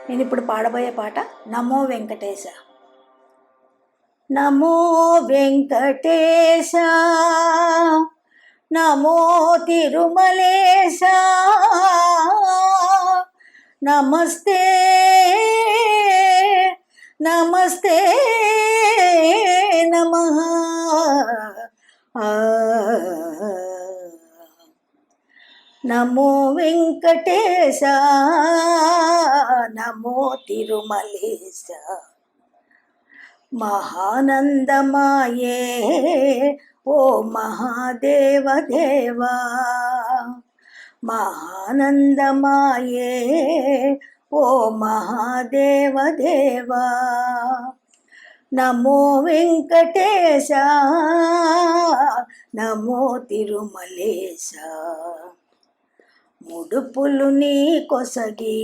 నేను ఇప్పుడు పాడబోయే పాట నమో వెంకటేశ. నమో వెంకటేశ, నమో తిరుమలేశ, నమస్తే నమస్తే నమః. నమో వెంకటేశ, నమో తిరుమలేశ, మహానందమాయే ఓ మహాదేవ దేవా, మహానందమాయే ఓ మహాదేవ దేవా. నమో వెంకటేశ, నమో తిరుమలేశ, ముడుపులు నీ కొసగి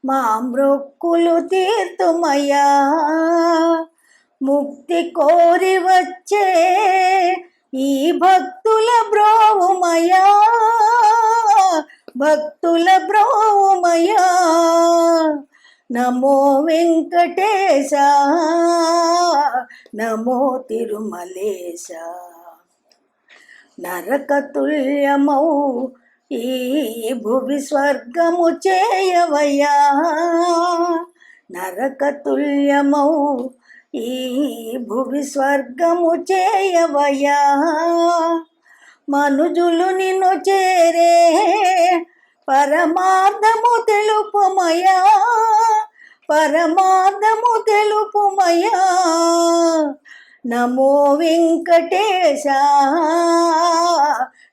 మా మ్రొక్కులు తీర్తుమయ్యా, ముక్తి కోరి వచ్చే ఈ భక్తుల బ్రోవుమయ్యా, భక్తుల బ్రోవుమయ్యా. నమో వెంకటేశ, నమో తిరుమలేశ, నరకతుల్యమౌ ఈ భువి స్వర్గము చేయవయ్యా, నరకతుల్యమౌ ఈ భువి స్వర్గము చేయవయ్యా. మనుజులు నిన్ను చేరే పరమార్థము తెలుపుమయ్యా, పరమార్థము తెలుపుమయ్యా. నమో వెంకటేశ,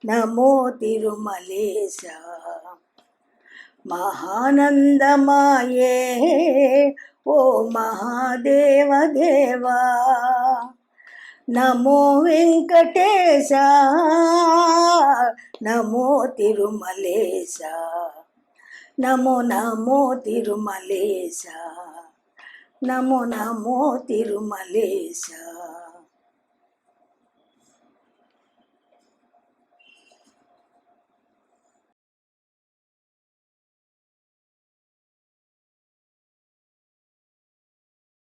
నమో తిరుమలేశ, మహానందమాయే ఓ మహాదేవ దేవా. నమో వెంకటేశ, నమో తిరుమలేశ, నమో నమో తిరుమలేశ, నమో నమో తిరుమలేశ.